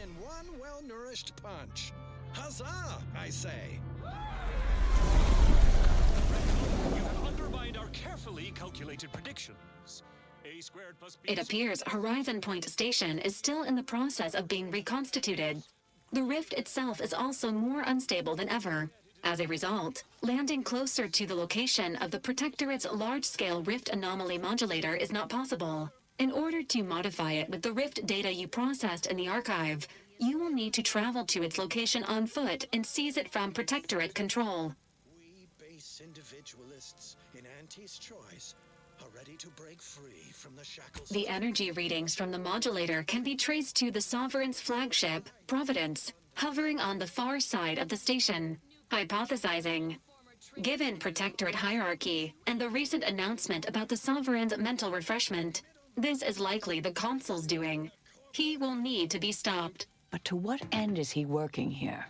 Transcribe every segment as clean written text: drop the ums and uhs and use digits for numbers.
in one well-nourished punch. Huzzah, I say. You have undermined our carefully calculated predictions. A squared plus B... It appears Horizon Point Station is still in the process of being reconstituted. The rift itself is also more unstable than ever. As a result, landing closer to the location of the Protectorate's large-scale rift anomaly modulator is not possible. In order to modify it with the rift data you processed in the archive, you will need to travel to its location on foot and seize it from Protectorate control. We base individualists in Auntie's choice are ready to break free from the shackles. The energy readings from the modulator can be traced to the Sovereign's flagship, Providence, hovering on the far side of the station. Hypothesizing. Given Protectorate hierarchy and the recent announcement about the Sovereign's mental refreshment, this is likely the Consul's doing. He will need to be stopped. But to what end is he working here?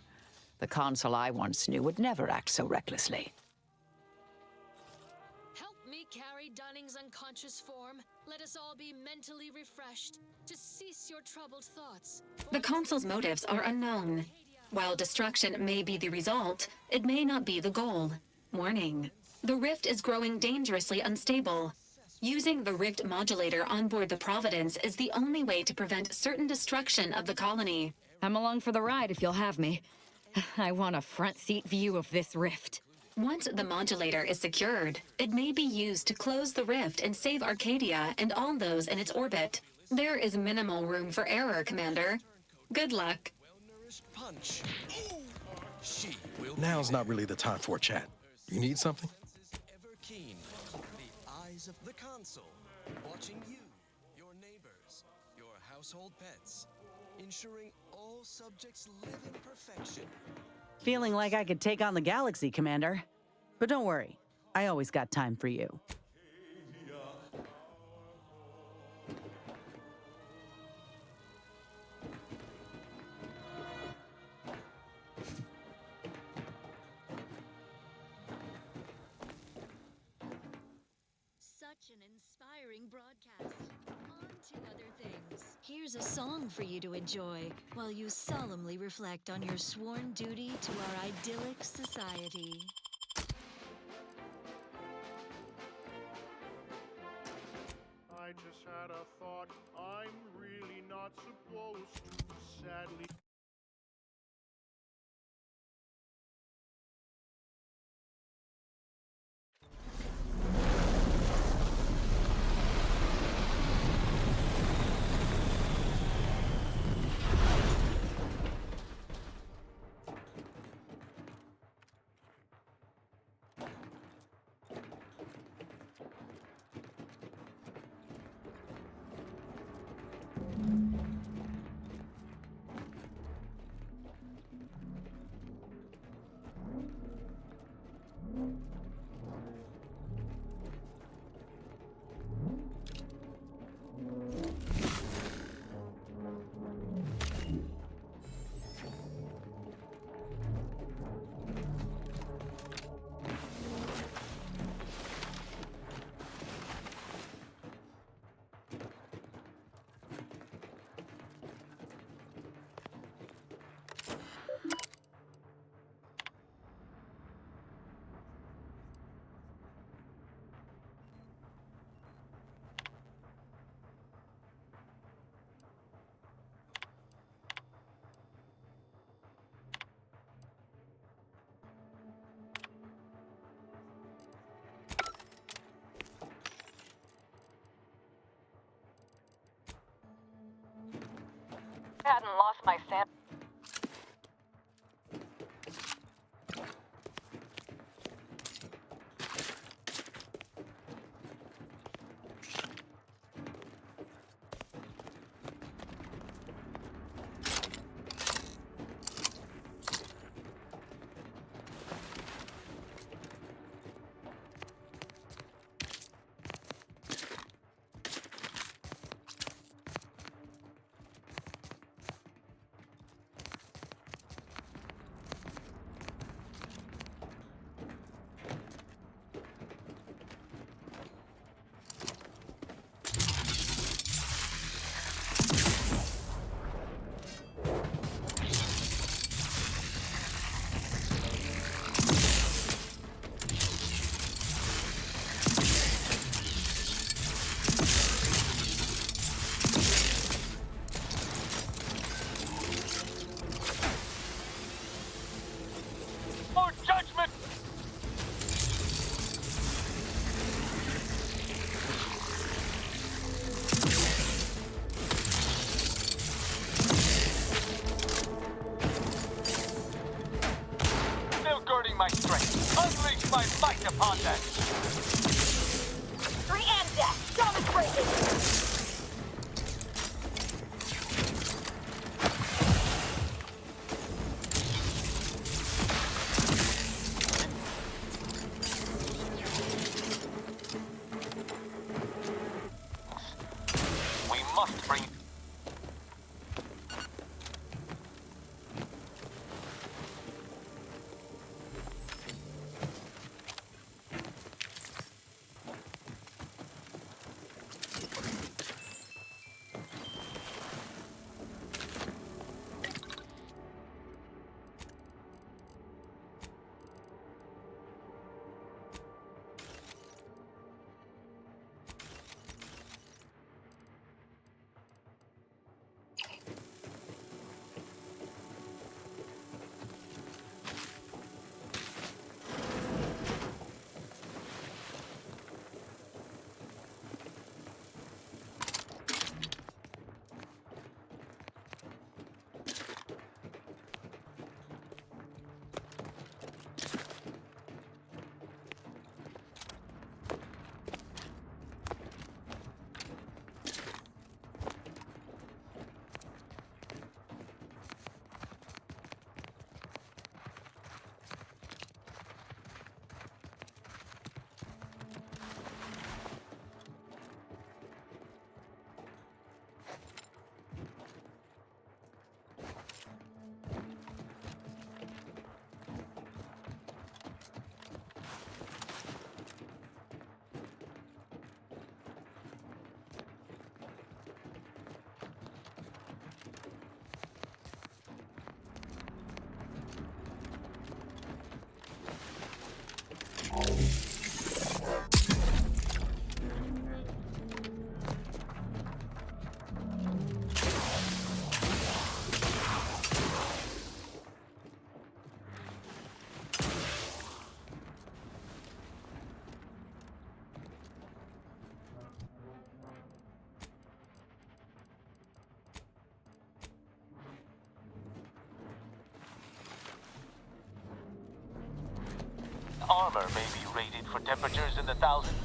The Consul I once knew would never act so recklessly. Help me carry Dunning's unconscious form. Let us all be mentally refreshed to cease your troubled thoughts. The Consul's motives are unknown. While destruction may be the result, it may not be the goal. Warning. The rift is growing dangerously unstable. Using the rift modulator on board the Providence is the only way to prevent certain destruction of the colony. I'm along for the ride if you'll have me. I want a front seat view of this rift. Once the modulator is secured, it may be used to close the rift and save Arcadia and all those in its orbit. There is minimal room for error, Commander. Good luck. Punch. She will Now's not really the time for a chat. You need something? ever keen. The eyes of the Consul, watching you, your neighbors, your household pets, ensuring all subjects live in perfection. Feeling like I could take on the galaxy, Commander. But don't worry, I always got time for you. Such an inspiring broadcast. On to other things. Here's a song for you to enjoy while you solemnly reflect on your sworn duty to our idyllic society. I just had a thought, I'm really not supposed to, sadly. Hadn't lost my sense. upon that. 3 and death. Dome is breaking. We must bring... Armor may be rated for temperatures in the thousands.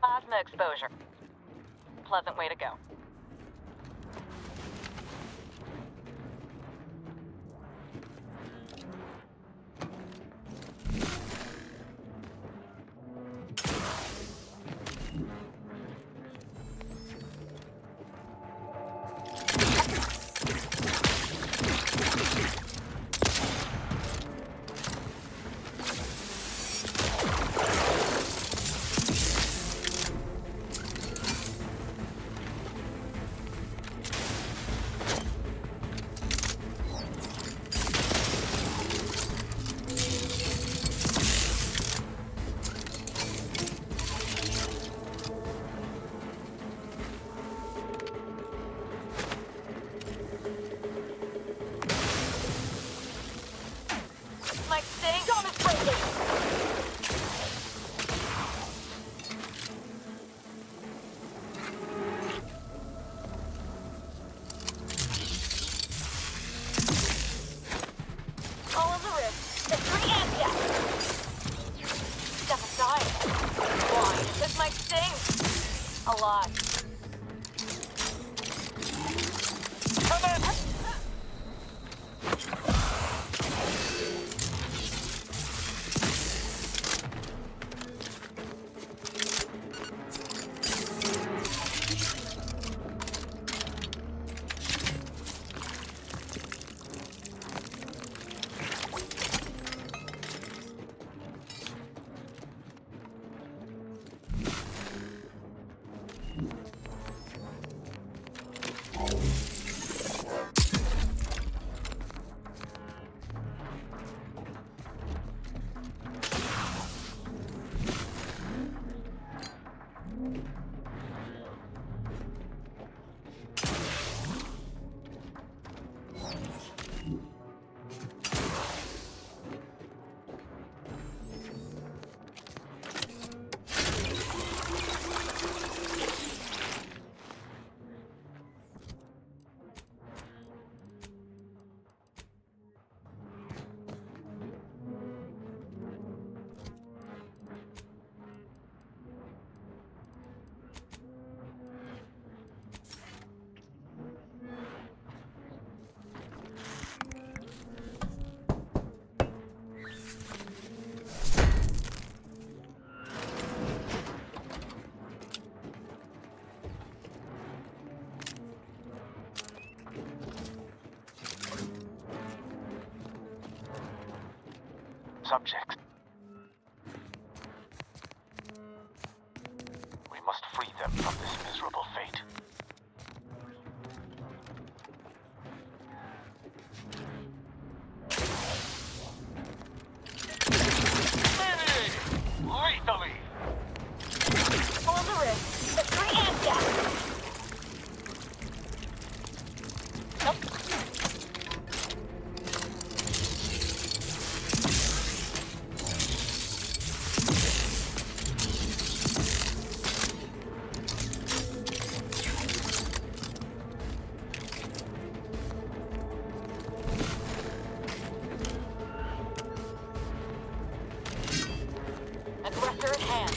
Plasma exposure. Pleasant way to go. A lot. Come in! subjects. We must free them from this miserable fate. Lethally! On the wrist. The 3 amp gas. Aggressor at hand.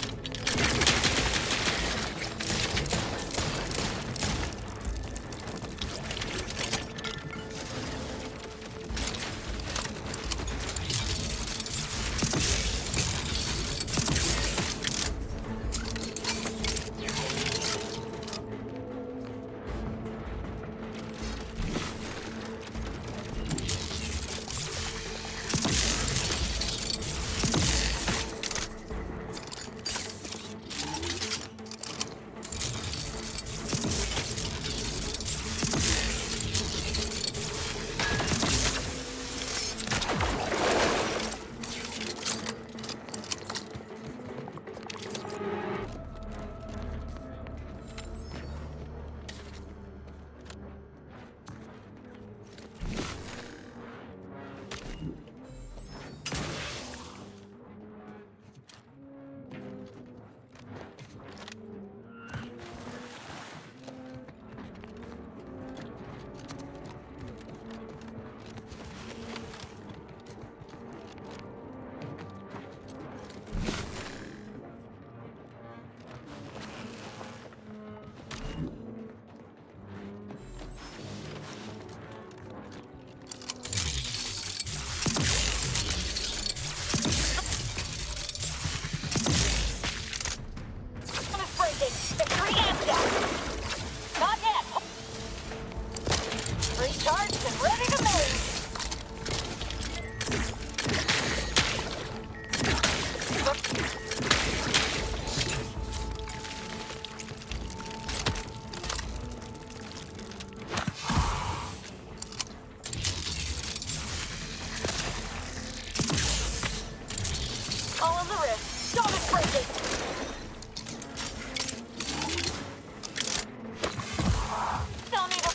Recharged and ready to move. All on the wrist. Stop it breaking. Still need a...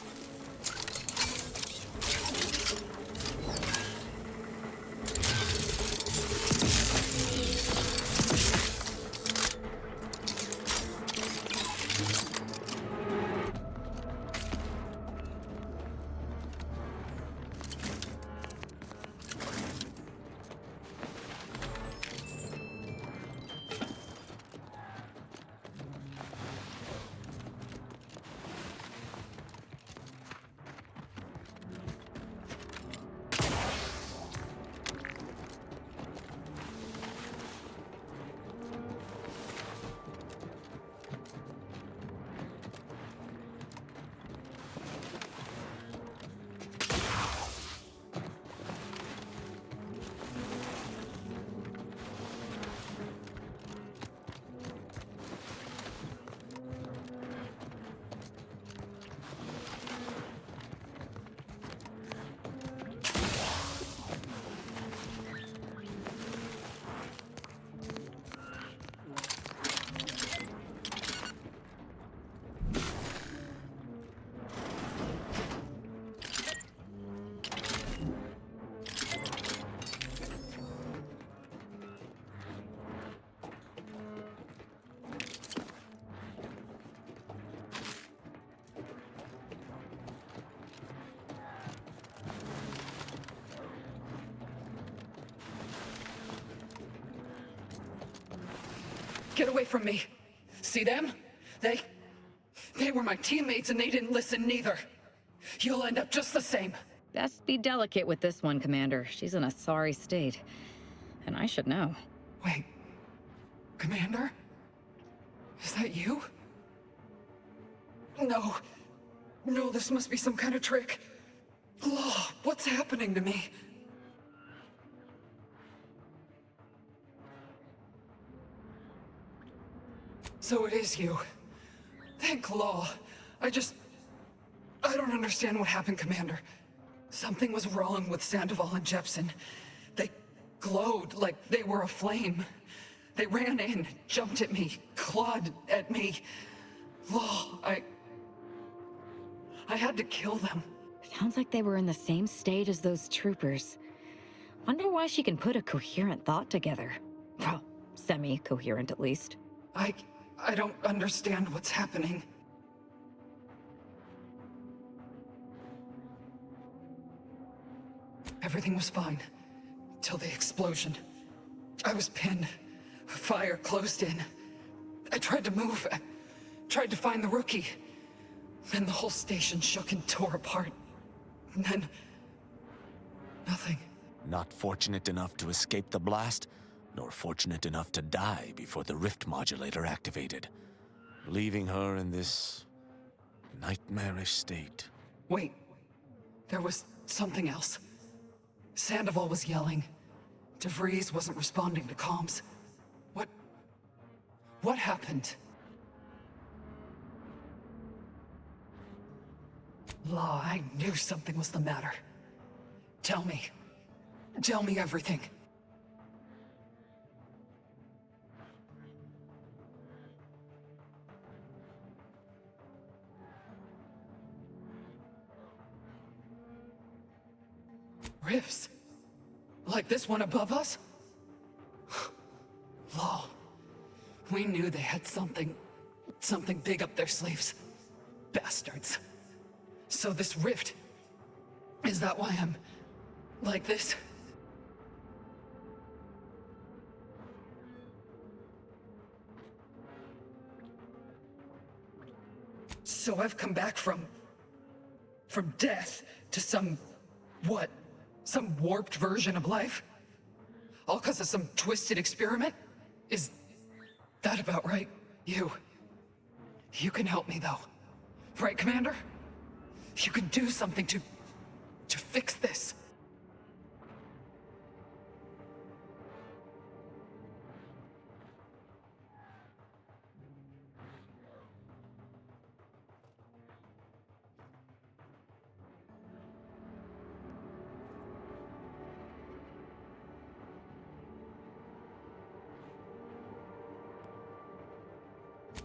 Get away from me. See them? They were my teammates and they didn't listen neither. You'll end up just the same. Best be delicate with this one, Commander. She's in a sorry state. And I should know. Wait. Commander? Is that you? No. No, this must be some kind of trick. Law, what's happening to me? So it is you. Thank law. I don't understand what happened, Commander. Something was wrong with Sandoval and Jepson. They glowed like they were aflame. They ran in, jumped at me, clawed at me. Law, I had to kill them. Sounds like they were in the same state as those troopers. Wonder why she can put a coherent thought together. Well, semi-coherent at least. I don't understand what's happening. Everything was fine. Till the explosion. I was pinned. Fire closed in. I tried to move. I tried to find the rookie. Then the whole station shook and tore apart. And then... nothing. Not fortunate enough to escape the blast, nor fortunate enough to die before the rift modulator activated, leaving her in this nightmarish state. Wait. There was something else. Sandoval was yelling. DeVries wasn't responding to comms. What happened? Law, I knew something was the matter. Tell me. Tell me everything. Rifts? Like this one above us? Law. We knew they had something big up their sleeves. Bastards. So this rift, is that why I'm like this? So I've come back from death to some warped version of life? All because of some twisted experiment? Is that about right? You can help me though. Right, Commander? You can do something to fix this.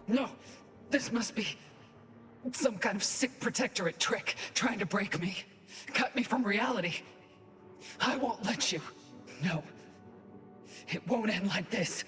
No, this must be some kind of sick protectorate trick trying to break me, cut me from reality. I won't let you. No, it won't end like this.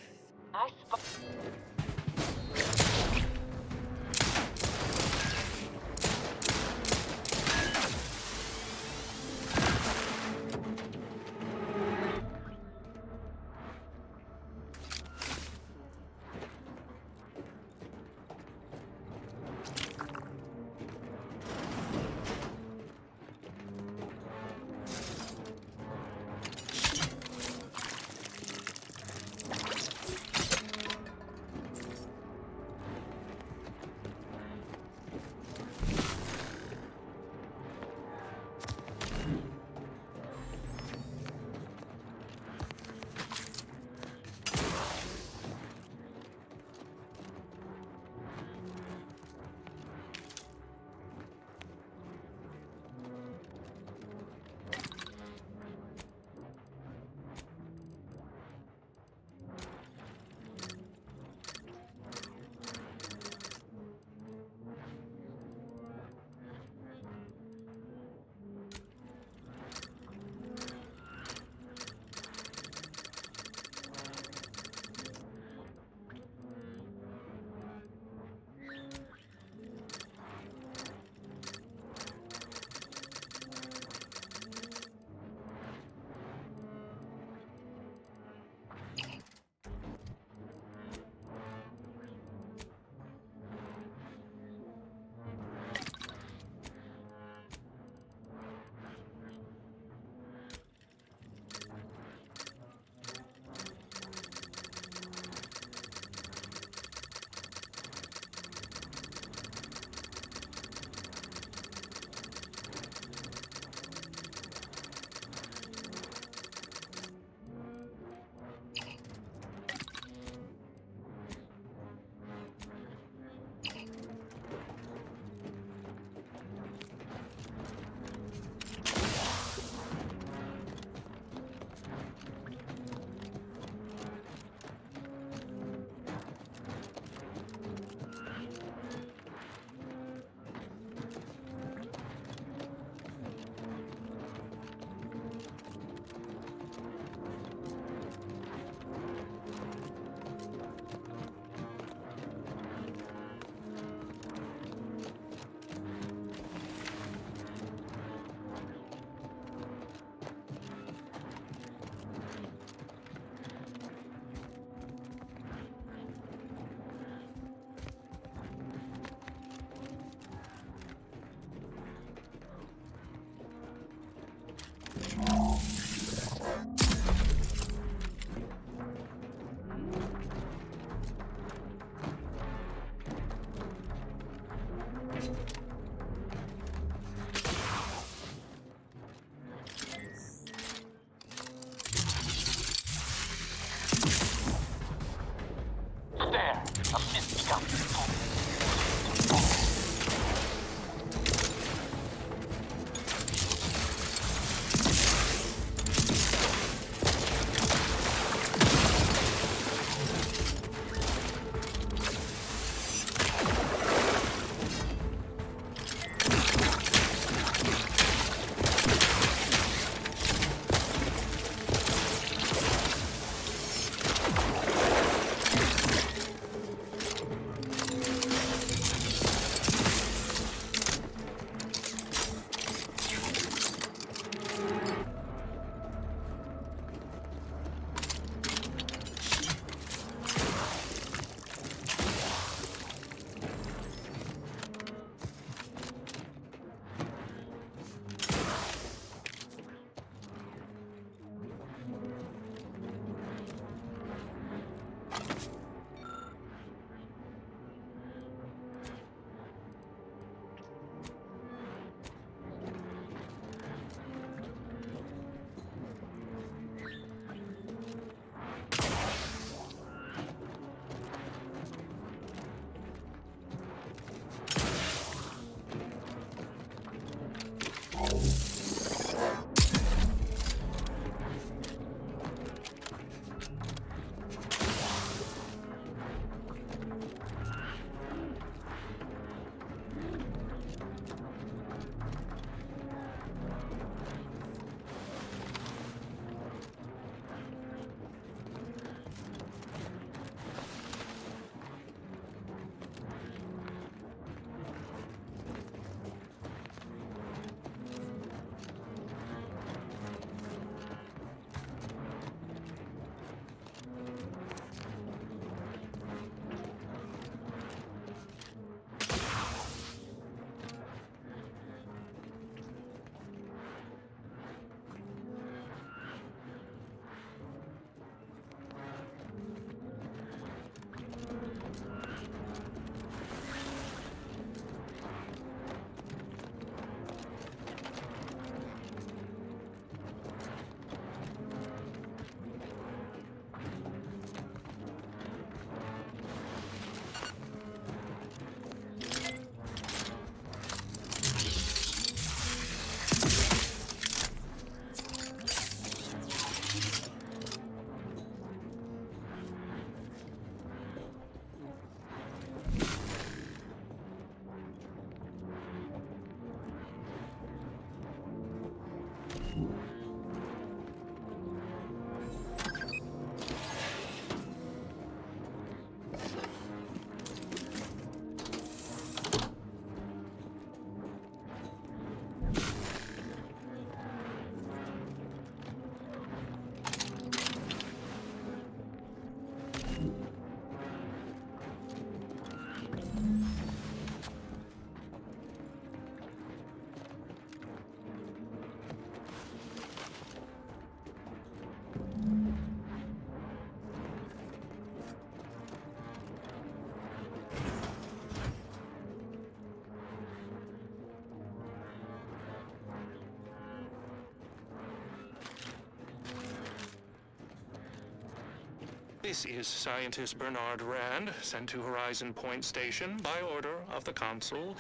This is scientist Bernard Rand, sent to Horizon Point Station by order of the Consul.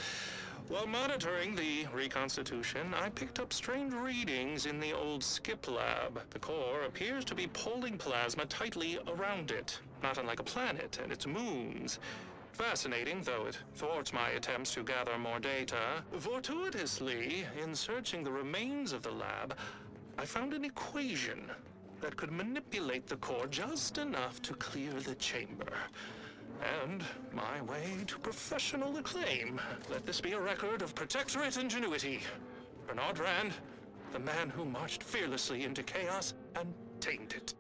While monitoring the reconstitution, I picked up strange readings in the old skip lab. The core appears to be pulling plasma tightly around it, not unlike a planet and its moons. Fascinating, though it thwarts my attempts to gather more data. Fortuitously, in searching the remains of the lab, I found an equation that could manipulate the core just enough to clear the chamber. And my way to professional acclaim. Let this be a record of Protectorate ingenuity. Bernard Rand, the man who marched fearlessly into chaos and tamed it.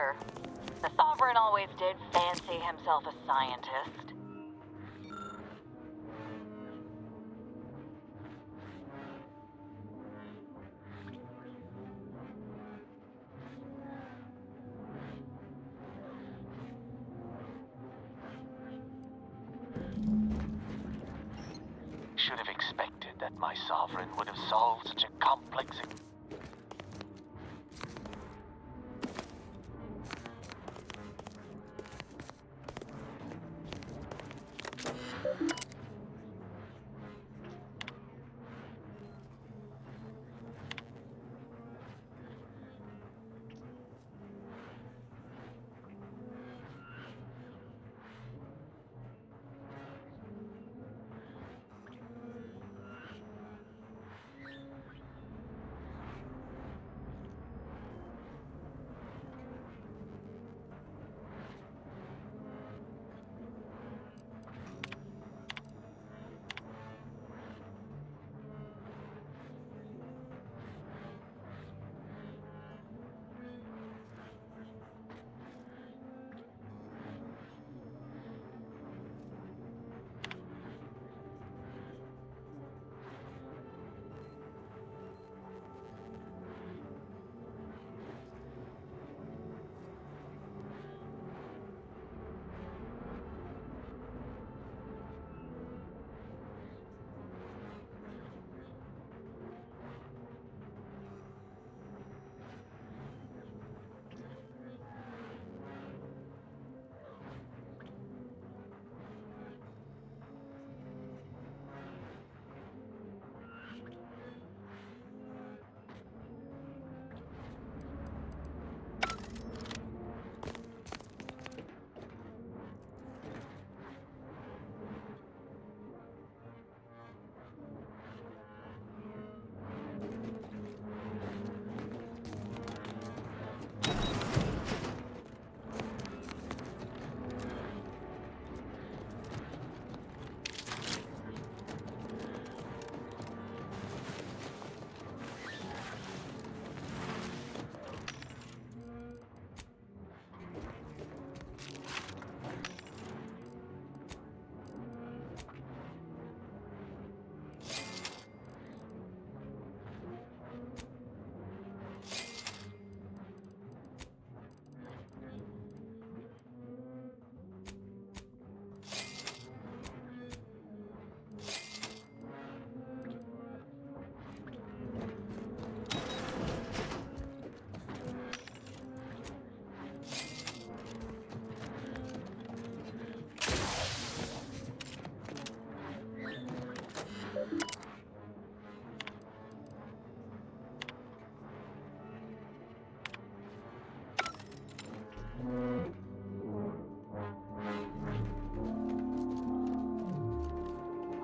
Commander. The Sovereign always did fancy himself a scientist. Should have expected that my Sovereign would have solved such a complex...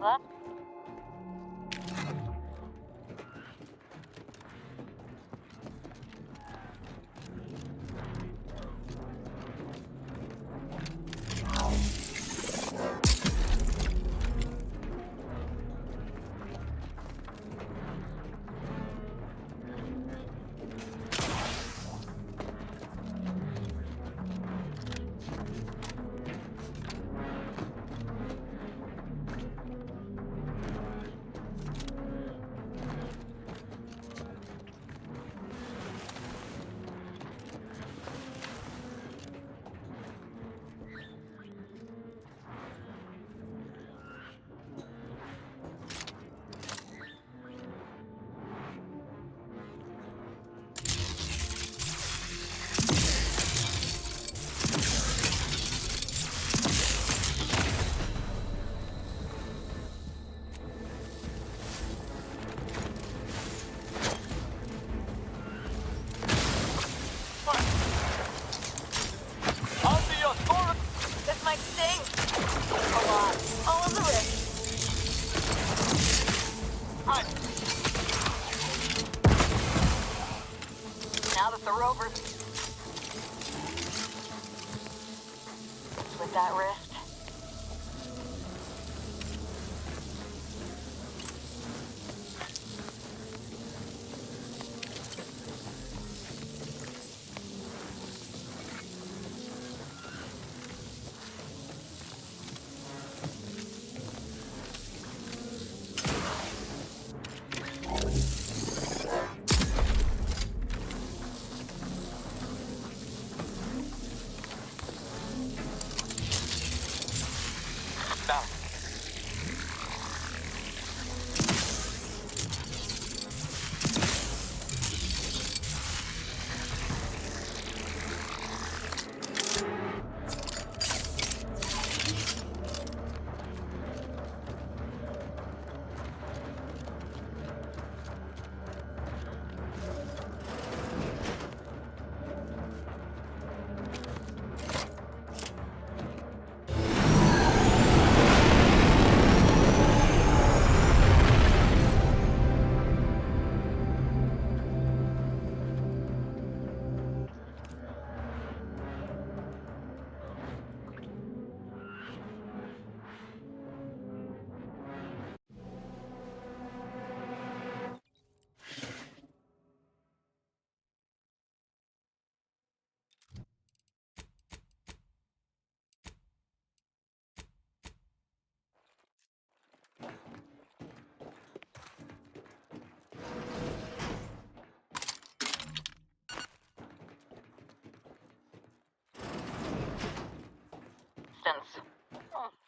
What? This might sting. A lot. All of the risk. Hi. Now that the rover's with that wrist. Now.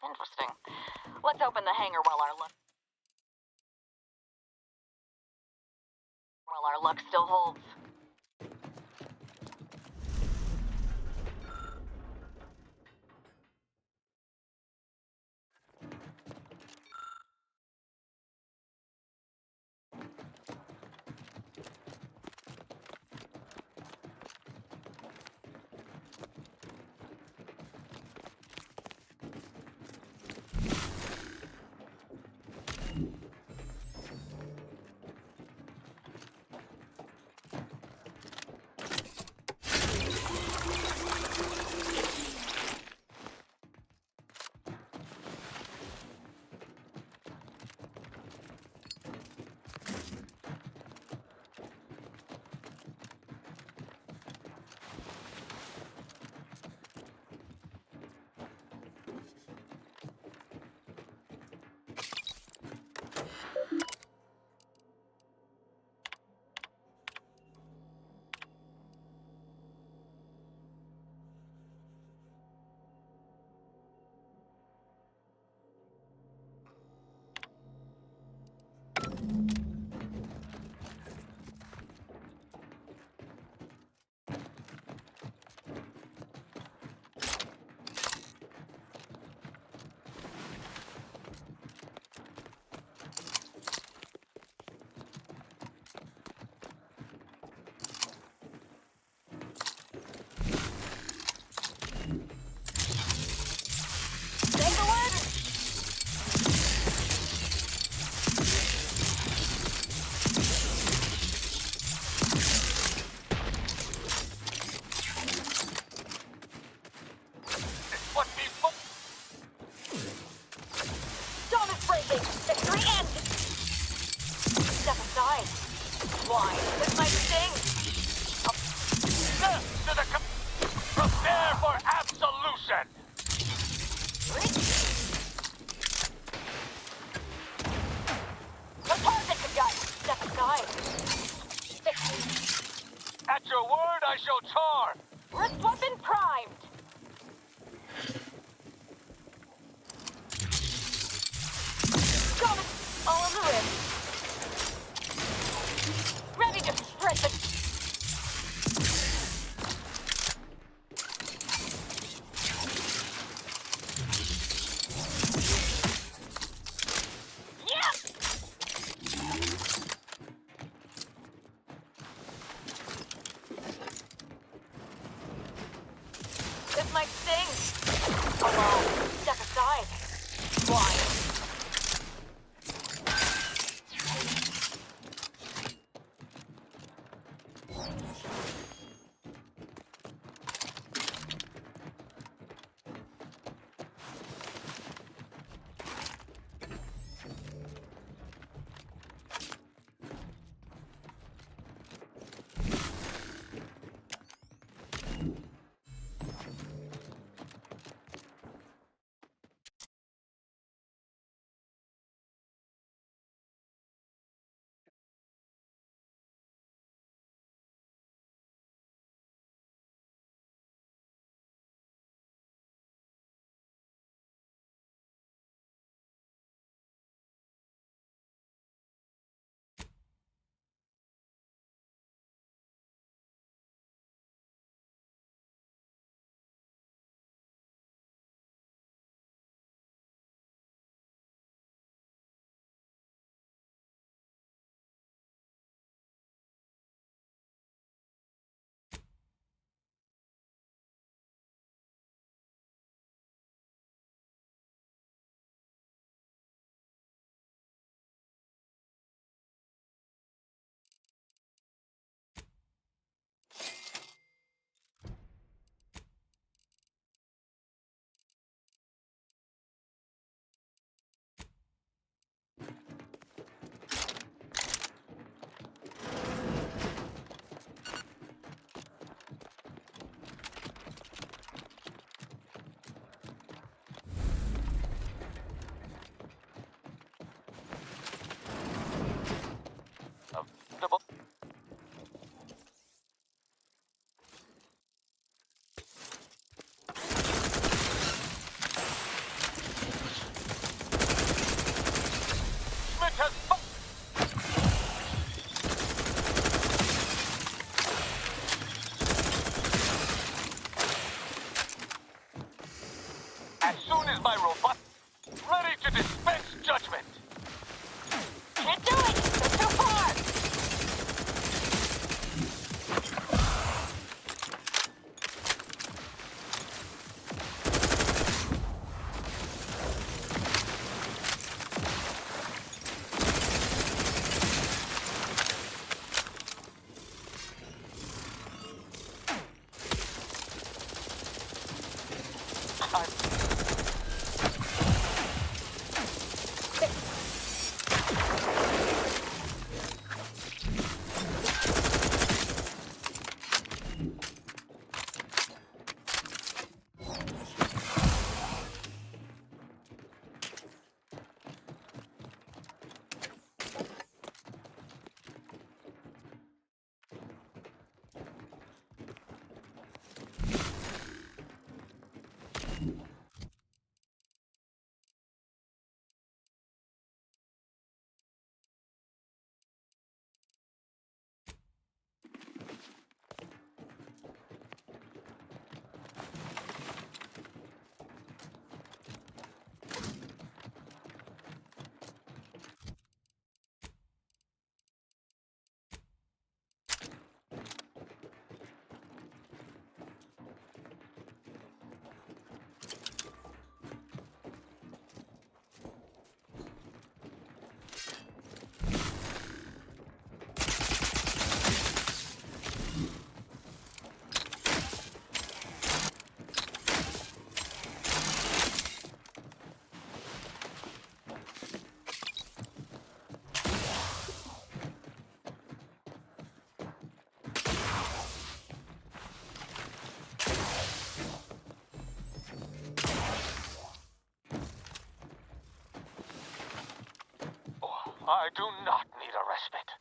Interesting. Let's open the hangar while our luck still holds. Why? This might sting! Prepare for absolution! The target could die! Step aside! At your word, I shall char! Wrist weapon primed! Got it! All in the wrist. Ready to strip it! This might sting! Alone. Step aside. Why? to dispense judgment. Can't do it! They're too far! I do not need a respite.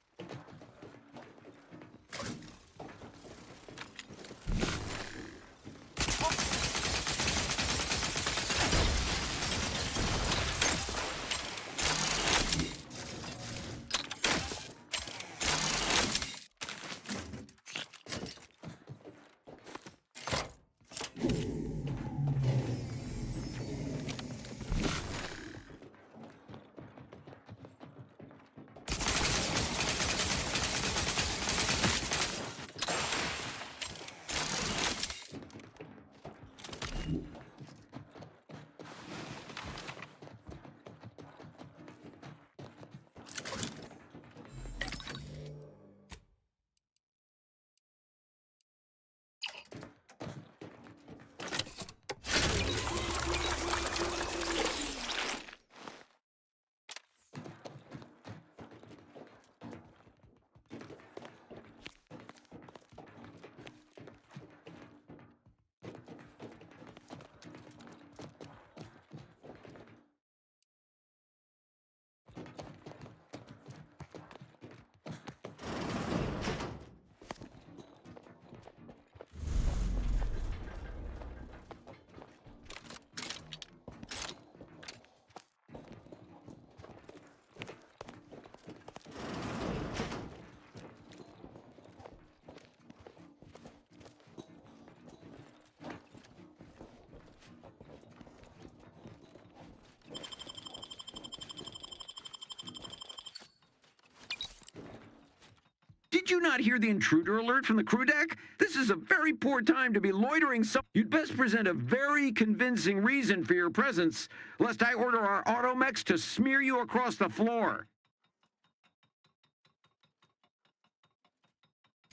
Did you not hear the intruder alert from the crew deck? This is a very poor time to be loitering. You'd best present a very convincing reason for your presence, lest I order our automechs to smear you across the floor.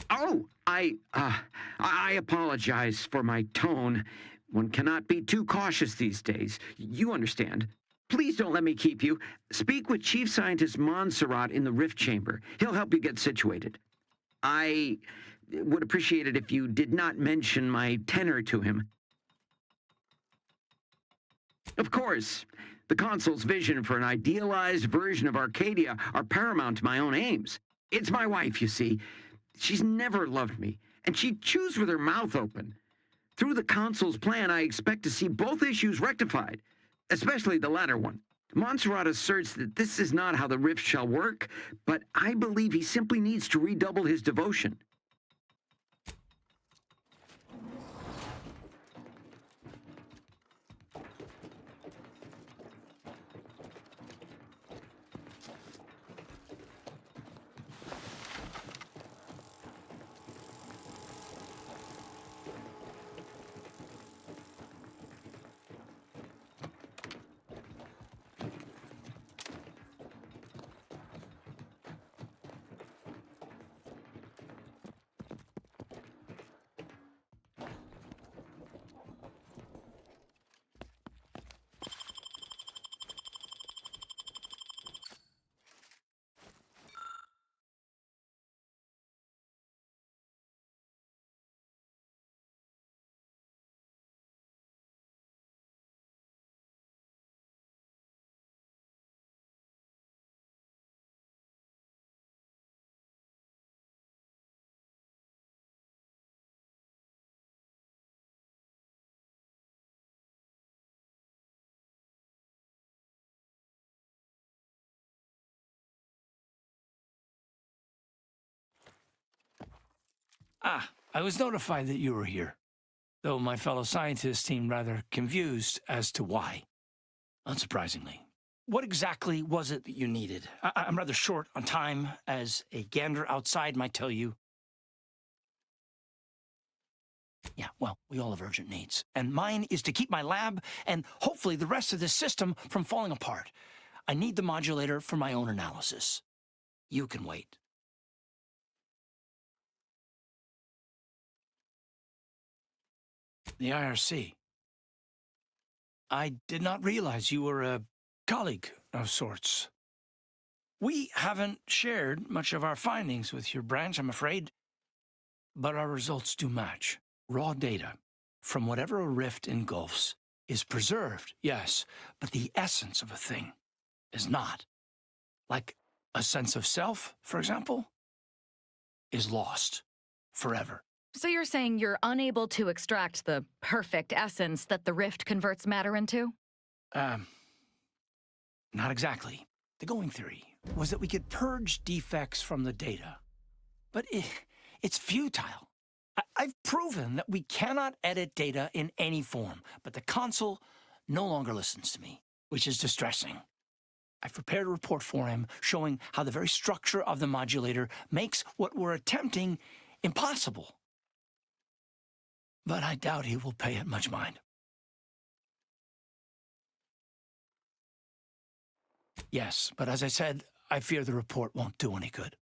Oh, I apologize for my tone. One cannot be too cautious these days. You understand. Please don't let me keep you. Speak with Chief Scientist Montserrat in the Rift Chamber. He'll help you get situated. I would appreciate it if you did not mention my tenor to him. Of course, the Consul's vision for an idealized version of Arcadia are paramount to my own aims. It's my wife, you see. She's never loved me, and she chews with her mouth open. Through the Consul's plan, I expect to see both issues rectified, especially the latter one. Montserrat asserts that this is not how the rift shall work, but I believe he simply needs to redouble his devotion. I was notified that you were here, though my fellow scientists seemed rather confused as to why. Unsurprisingly. What exactly was it that you needed? I'm rather short on time, as a gander outside might tell you. Yeah, well, we all have urgent needs. And mine is to keep my lab and hopefully the rest of this system from falling apart. I need the modulator for my own analysis. You can wait. The IRC. I did not realize you were a colleague of sorts. We haven't shared much of our findings with your branch, I'm afraid, but our results do match. Raw data from whatever a rift engulfs is preserved, yes, but the essence of a thing is not. Like a sense of self, for example, is lost forever. So you're saying you're unable to extract the perfect essence that the rift converts matter into? Not exactly. The going theory was that we could purge defects from the data. But it's futile. I've proven that we cannot edit data in any form, but the console no longer listens to me, which is distressing. I've prepared a report for him showing how the very structure of the modulator makes what we're attempting impossible. But I doubt he will pay it much mind. Yes, but as I said, I fear the report won't do any good.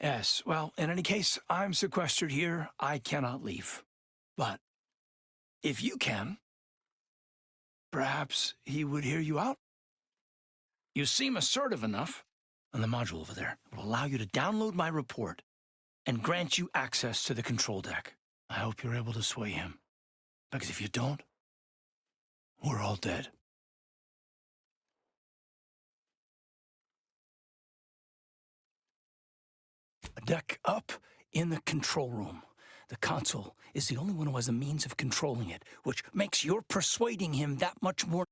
Yes, well, in any case, I'm sequestered here. I cannot leave. But if you can, perhaps he would hear you out? You seem assertive enough. And the module over there will allow you to download my report and grant you access to the control deck. I hope you're able to sway him. Because if you don't, we're all dead. A deck up in the control room. The console is the only one who has the means of controlling it, which makes your persuading him that much more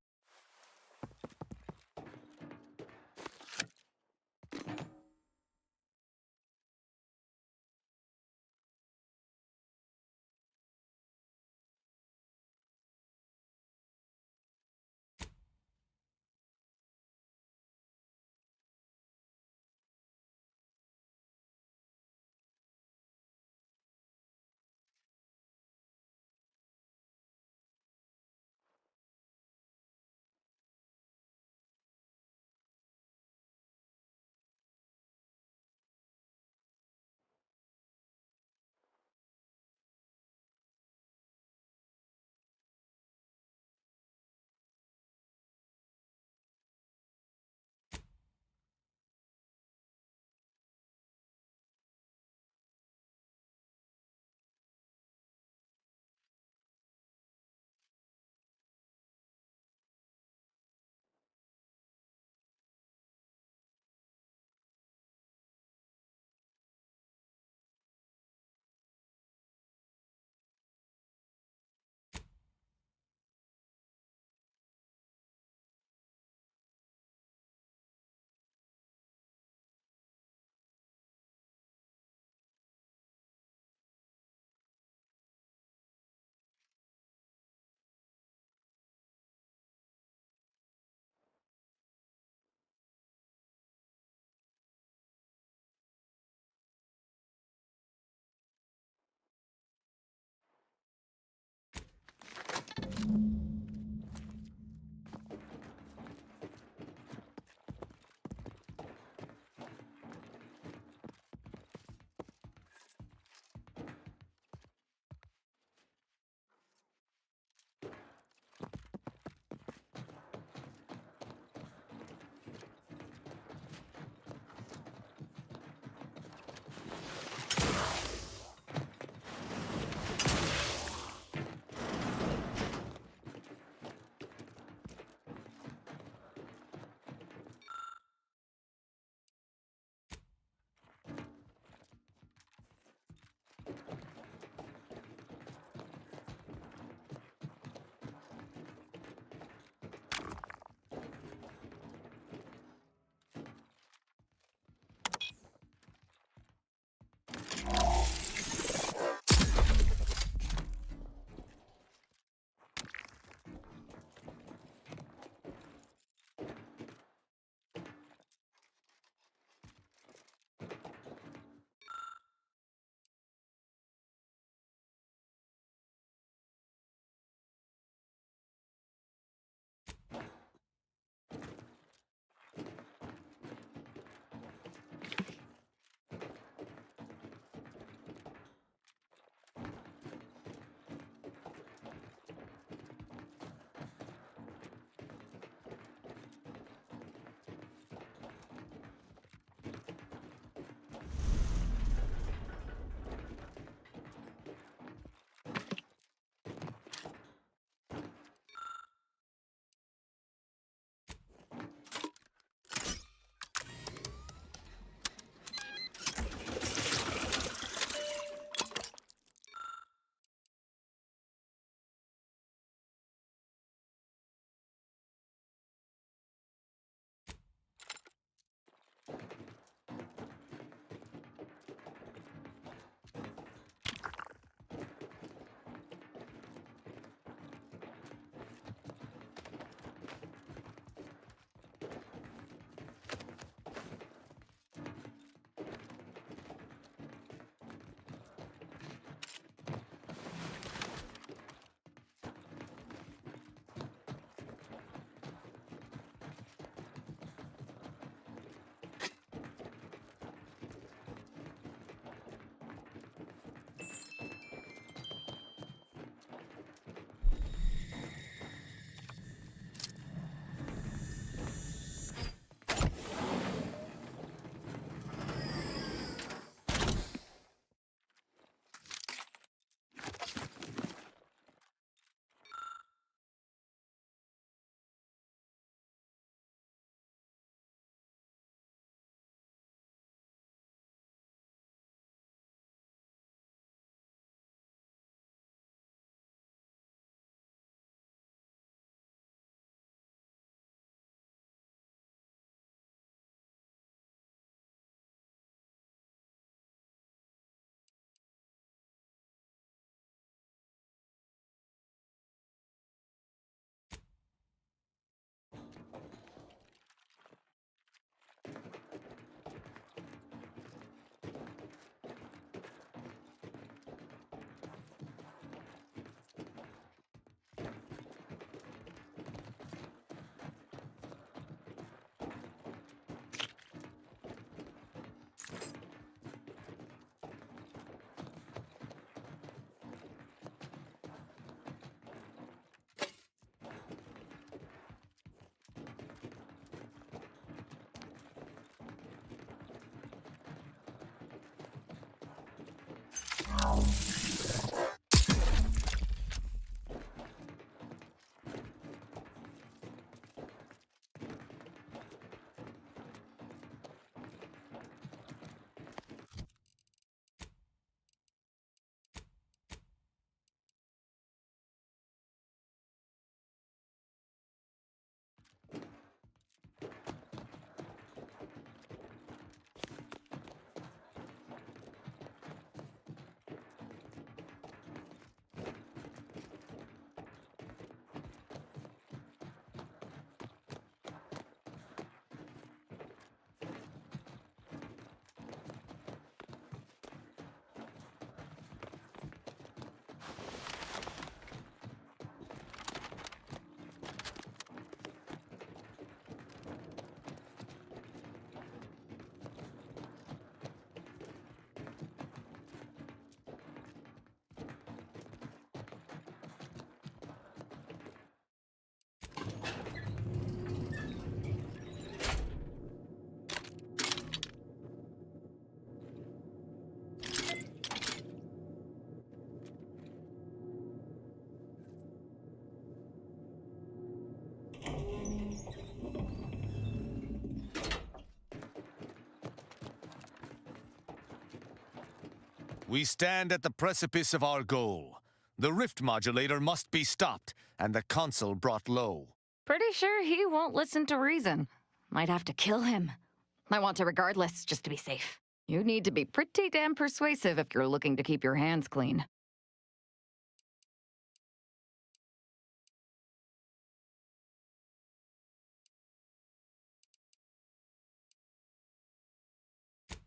We stand at the precipice of our goal. The rift modulator must be stopped, and the console brought low. Pretty sure he won't listen to reason. Might have to kill him. I want to regardless, just to be safe. You need to be pretty damn persuasive if you're looking to keep your hands clean.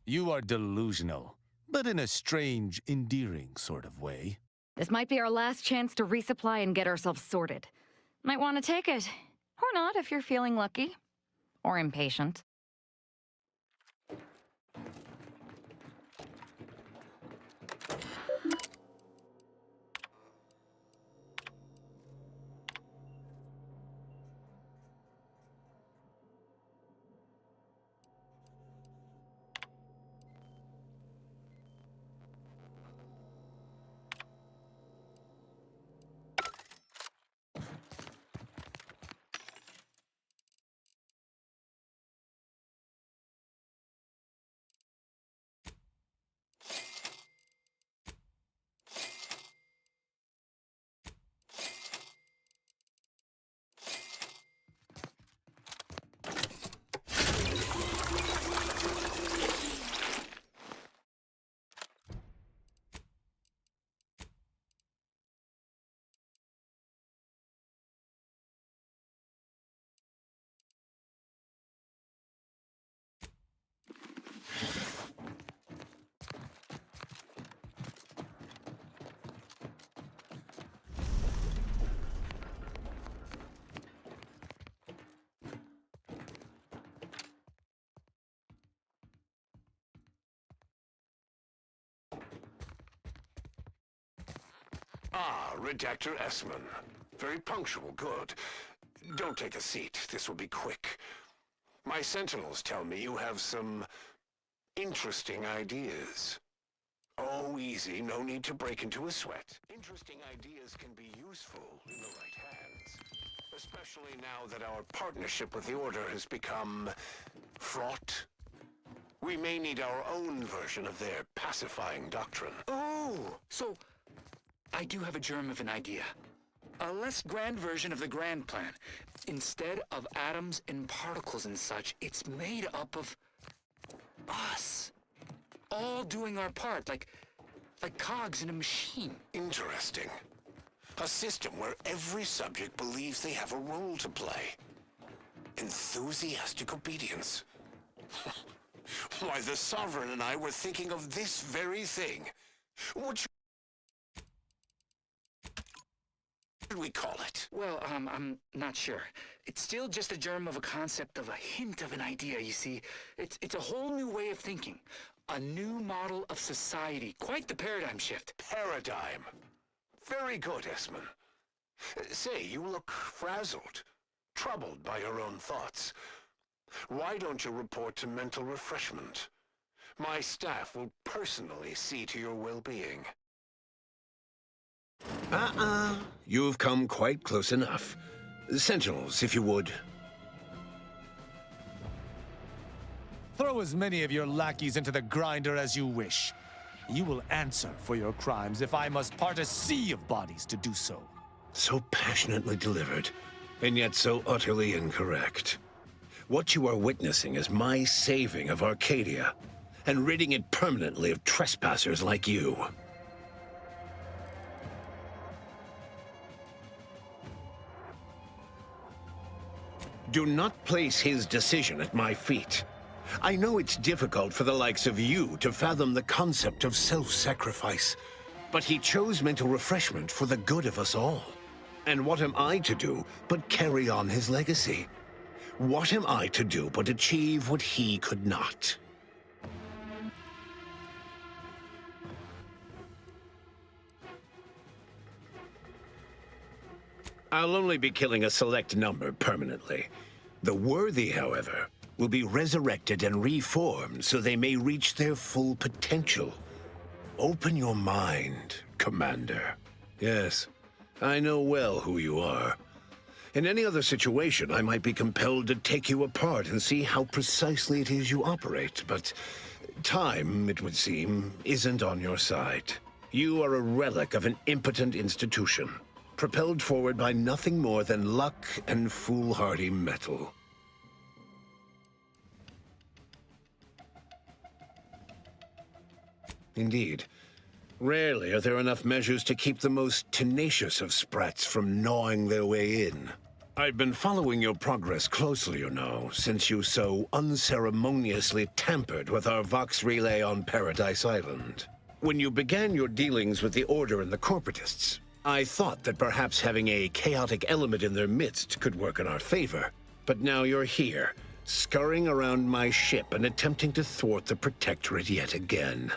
You are delusional, but in a strange, endearing sort of way. This might be our last chance to resupply and get ourselves sorted. Might want to take it. Or not if you're feeling lucky. Or impatient. Ah, Redactor Esmond. Very punctual, good. Don't take a seat, this will be quick. My sentinels tell me you have some interesting ideas. Oh, easy, no need to break into a sweat. Interesting ideas can be useful in the right hands. Especially now that our partnership with the Order has become fraught. We may need our own version of their pacifying doctrine. Oh, so I do have a germ of an idea. A less grand version of the grand plan. Instead of atoms and particles and such, it's made up of us. All doing our part, like cogs in a machine. Interesting. A system where every subject believes they have a role to play. Enthusiastic obedience. Why, the Sovereign and I were thinking of this very thing. What should we call it? Well, I'm not sure. It's still just a germ of a concept of a hint of an idea, you see. It's a whole new way of thinking. A new model of society. Quite the paradigm shift. Paradigm. Very good, Esmond. Say, you look frazzled, troubled by your own thoughts. Why don't you report to mental refreshment? My staff will personally see to your well-being. You've come quite close enough. Sentinels, if you would. Throw as many of your lackeys into the grinder as you wish. You will answer for your crimes if I must part a sea of bodies to do so. So passionately delivered, and yet so utterly incorrect. What you are witnessing is my saving of Arcadia, and ridding it permanently of trespassers like you. Do not place his decision at my feet. I know it's difficult for the likes of you to fathom the concept of self-sacrifice, but he chose mental refreshment for the good of us all. And what am I to do but carry on his legacy? What am I to do but achieve what he could not? I'll only be killing a select number permanently. The worthy, however, will be resurrected and reformed so they may reach their full potential. Open your mind, Commander. Yes, I know well who you are. In any other situation, I might be compelled to take you apart and see how precisely it is you operate, but time, it would seem, isn't on your side. You are a relic of an impotent institution, propelled forward by nothing more than luck and foolhardy metal. Indeed. Rarely are there enough measures to keep the most tenacious of sprats from gnawing their way in. I've been following your progress closely, you know, since you so unceremoniously tampered with our Vox relay on Paradise Island. When you began your dealings with the Order and the Corporatists, I thought that perhaps having a chaotic element in their midst could work in our favor. But now you're here, scurrying around my ship and attempting to thwart the Protectorate yet again.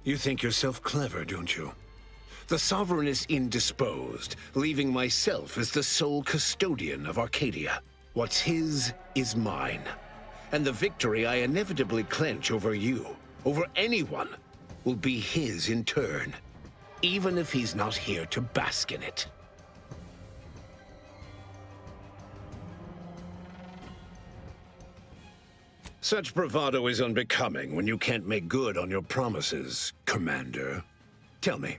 You think yourself clever, don't you? The Sovereign is indisposed, leaving myself as the sole custodian of Arcadia. What's his is mine. And the victory I inevitably clench over you, over anyone, will be his in turn, even if he's not here to bask in it. Such bravado is unbecoming when you can't make good on your promises, Commander. Tell me,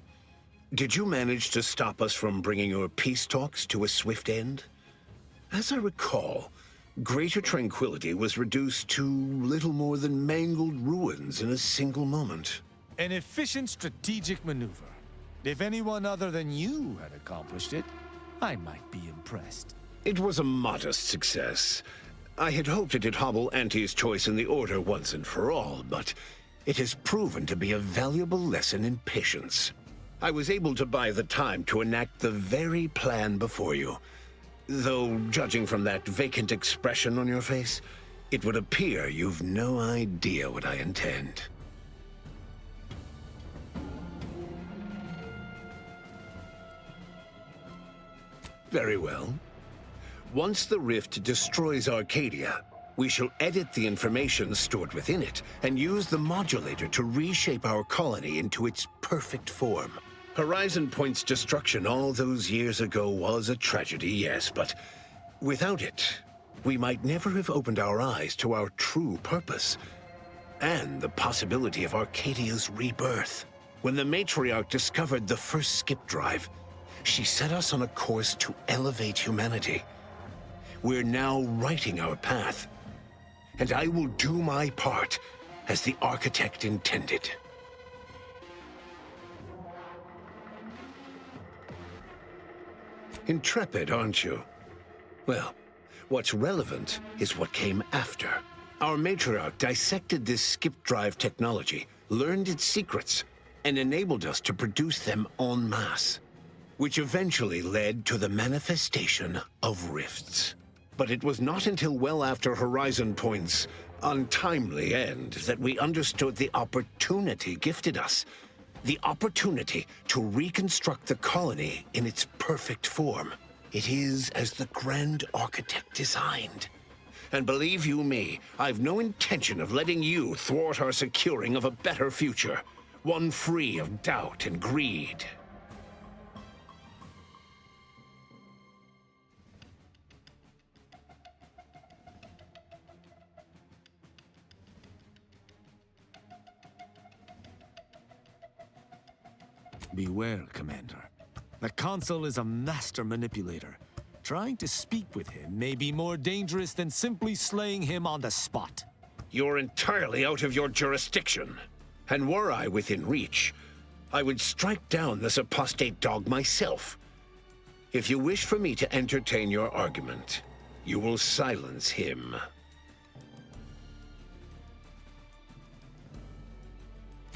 did you manage to stop us from bringing your peace talks to a swift end? As I recall, Greater Tranquility was reduced to little more than mangled ruins in a single moment. An efficient strategic maneuver. If anyone other than you had accomplished it, I might be impressed. It was a modest success. I had hoped it'd hobble Auntie's choice in the Order once and for all, but it has proven to be a valuable lesson in patience. I was able to buy the time to enact the very plan before you. Though, judging from that vacant expression on your face, it would appear you've no idea what I intend. Very well. Once the rift destroys Arcadia, we shall edit the information stored within it and use the modulator to reshape our colony into its perfect form. Horizon Point's destruction all those years ago was a tragedy, yes, but without it, we might never have opened our eyes to our true purpose and the possibility of Arcadia's rebirth. When the matriarch discovered the first skip drive, she set us on a course to elevate humanity. We're now writing our path, and I will do my part as the architect intended. Intrepid, aren't you? Well, what's relevant is what came after. Our matriarch dissected this skip drive technology, learned its secrets, and enabled us to produce them en masse, which eventually led to the manifestation of rifts. But it was not until well after Horizon Point's untimely end that we understood the opportunity gifted us. The opportunity to reconstruct the colony in its perfect form. It is as the Grand Architect designed. And believe you me, I've no intention of letting you thwart our securing of a better future. one free of doubt and greed. Beware, Commander. The Consul is a master manipulator. Trying to speak with him may be more dangerous than simply slaying him on the spot. You're entirely out of your jurisdiction. And were I within reach, I would strike down this apostate dog myself. If you wish for me to entertain your argument, you will silence him.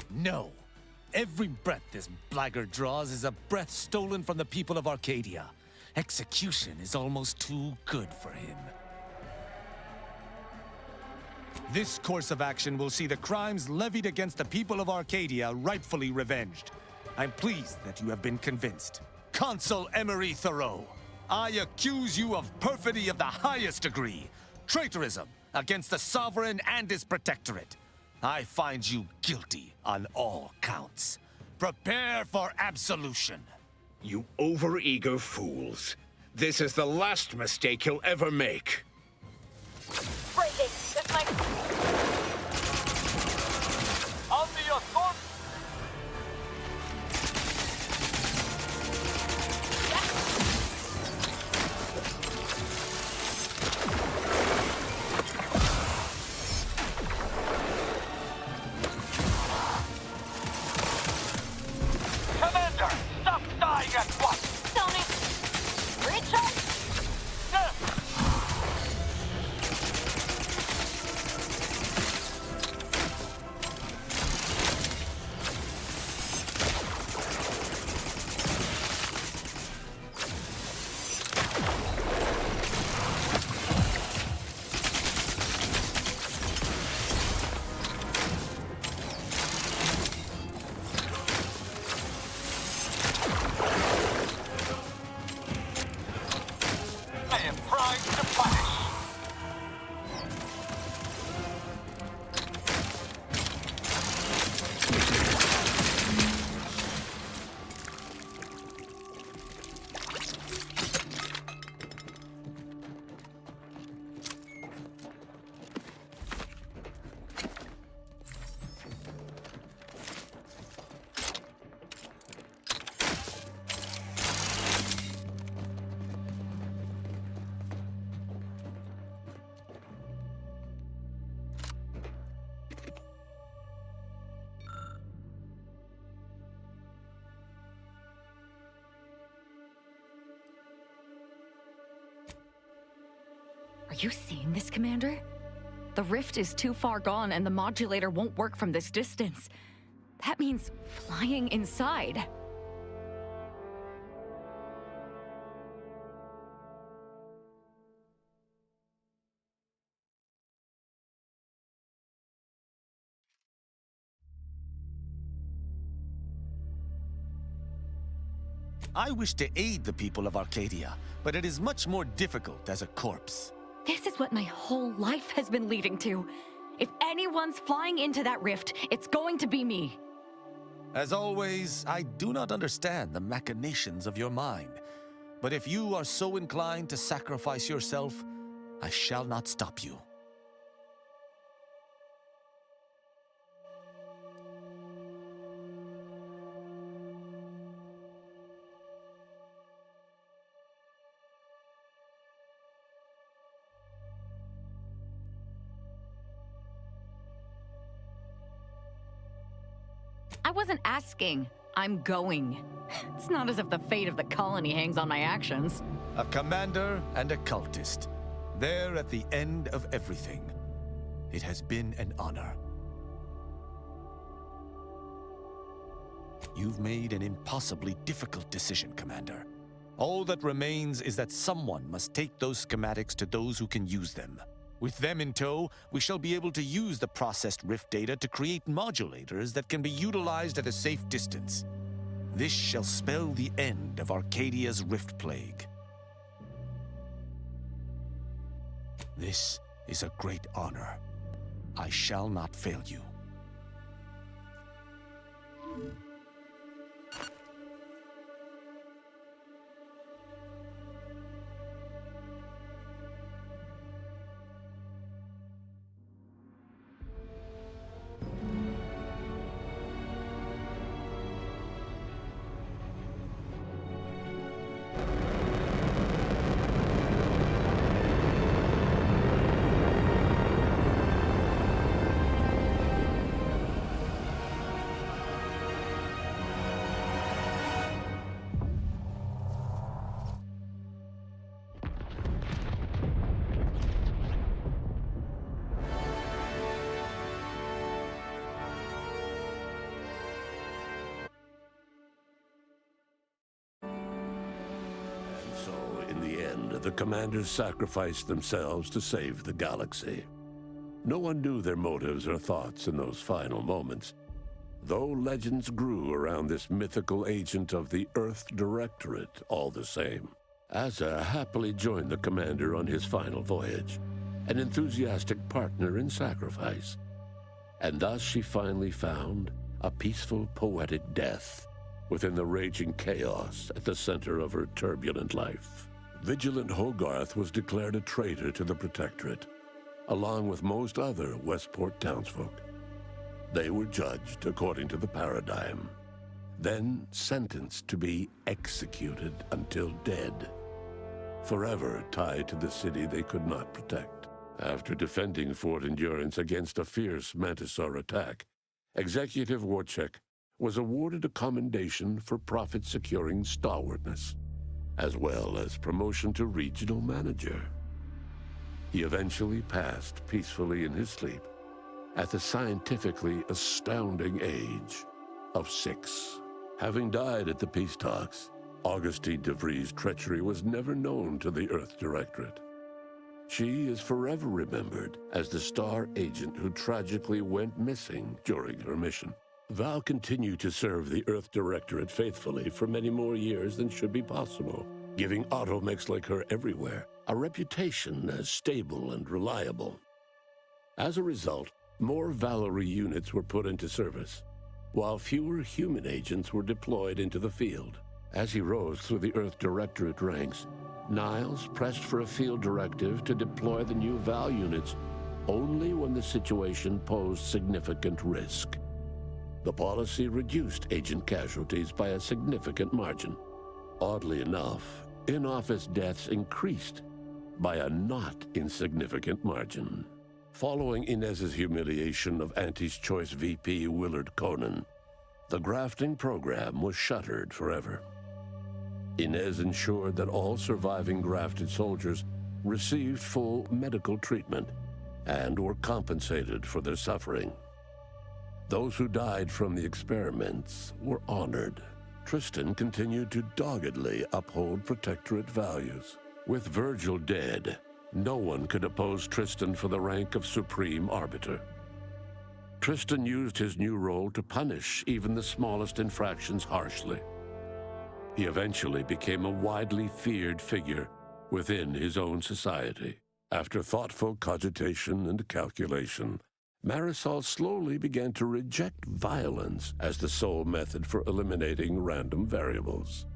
No. Every breath this blackguard draws is a breath stolen from the people of Arcadia. Execution is almost too good for him. This course of action will see the crimes levied against the people of Arcadia rightfully revenged. I'm pleased that you have been convinced. Consul Emery Thoreau, I accuse you of perfidy of the highest degree, traitorism against the Sovereign and his Protectorate. I find you guilty on all counts. Prepare for absolution. You overeager fools. This is the last mistake he'll ever make. Breaking. This might... Under your thought. Commander, stop dying at once. Tony, recharge. Are you seeing this, Commander? The rift is too far gone and the modulator won't work from this distance. That means flying inside. I wish to aid the people of Arcadia, but it is much more difficult as a corpse. This is what my whole life has been leading to. If anyone's flying into that rift, it's going to be me. As always, I do not understand the machinations of your mind. But if you are so inclined to sacrifice yourself, I shall not stop you. I wasn't asking. I'm going. It's not as if the fate of the colony hangs on my actions. A commander and a cultist. There at the end of everything. It has been an honor. You've made an impossibly difficult decision, Commander. All that remains is that someone must take those schematics to those who can use them. With them in tow, we shall be able to use the processed rift data to create modulators that can be utilized at a safe distance. This shall spell the end of Arcadia's rift plague. This is a great honor. I shall not fail you. In the end, the commanders sacrificed themselves to save the galaxy. No one knew their motives or thoughts in those final moments, though legends grew around this mythical agent of the Earth Directorate all the same. Asa happily joined the commander on his final voyage, an enthusiastic partner in sacrifice. And thus she finally found a peaceful, poetic death within the raging chaos at the center of her turbulent life. Vigilant Hogarth was declared a traitor to the Protectorate, along with most other Westport townsfolk. They were judged according to the paradigm, then sentenced to be executed until dead, forever tied to the city they could not protect. After defending Fort Endurance against a fierce Mantisaur attack, Executive Warchek was awarded a commendation for profit-securing stalwartness, as well as promotion to regional manager. He eventually passed peacefully in his sleep at the scientifically astounding age of 6. Having died at the peace talks, Augustine DeVries' treachery was never known to the Earth Directorate. She is forever remembered as the star agent who tragically went missing during her mission. Val continued to serve the Earth Directorate faithfully for many more years than should be possible, giving automechs like her everywhere a reputation as stable and reliable. As a result, more Valerie units were put into service, while fewer human agents were deployed into the field. As he rose through the Earth Directorate ranks, Niles pressed for a field directive to deploy the new Val units only when the situation posed significant risk. The policy reduced agent casualties by a significant margin. Oddly enough, in-office deaths increased by a not insignificant margin. Following Inez's humiliation of Auntie's Choice VP Willard Conan, the grafting program was shuttered forever. Inez ensured that all surviving grafted soldiers received full medical treatment and were compensated for their suffering. Those who died from the experiments were honored. Tristan continued to doggedly uphold Protectorate values. With Virgil dead, no one could oppose Tristan for the rank of Supreme Arbiter. Tristan used his new role to punish even the smallest infractions harshly. He eventually became a widely feared figure within his own society. After thoughtful cogitation and calculation, Marisol slowly began to reject violence as the sole method for eliminating random variables.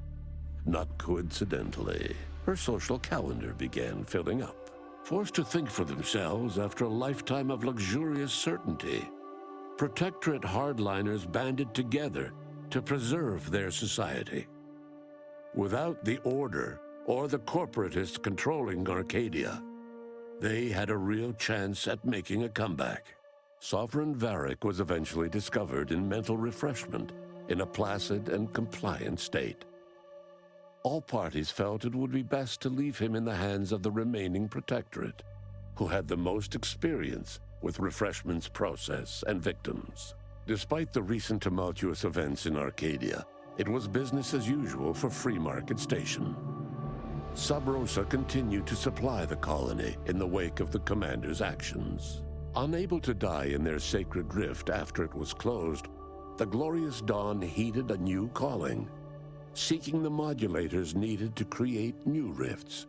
Not coincidentally, her social calendar began filling up. Forced to think for themselves after a lifetime of luxurious certainty, Protectorate hardliners banded together to preserve their society. Without the Order or the corporatists controlling Arcadia, they had a real chance at making a comeback. Sovereign Varric was eventually discovered in mental refreshment in a placid and compliant state. All parties felt it would be best to leave him in the hands of the remaining Protectorate, who had the most experience with refreshment's process and victims. Despite the recent tumultuous events in Arcadia, it was business as usual for Free Market Station. Sub Rosa continued to supply the colony in the wake of the commander's actions. Unable to die in their sacred rift after it was closed, the Glorious Dawn heeded a new calling, seeking the modulators needed to create new rifts,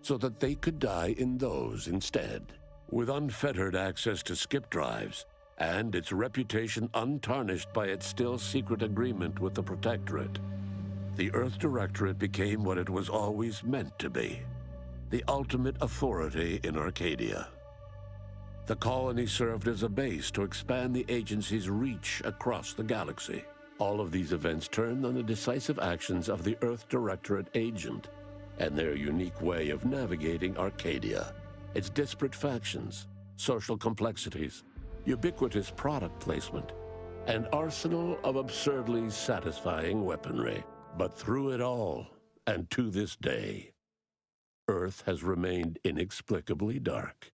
so that they could die in those instead. With unfettered access to skip drives, and its reputation untarnished by its still secret agreement with the Protectorate, the Earth Directorate became what it was always meant to be, the ultimate authority in Arcadia. The colony served as a base to expand the agency's reach across the galaxy. All of these events turned on the decisive actions of the Earth Directorate agent and their unique way of navigating Arcadia, its disparate factions, social complexities, ubiquitous product placement, an arsenal of absurdly satisfying weaponry. But through it all, and to this day, Earth has remained inexplicably dark.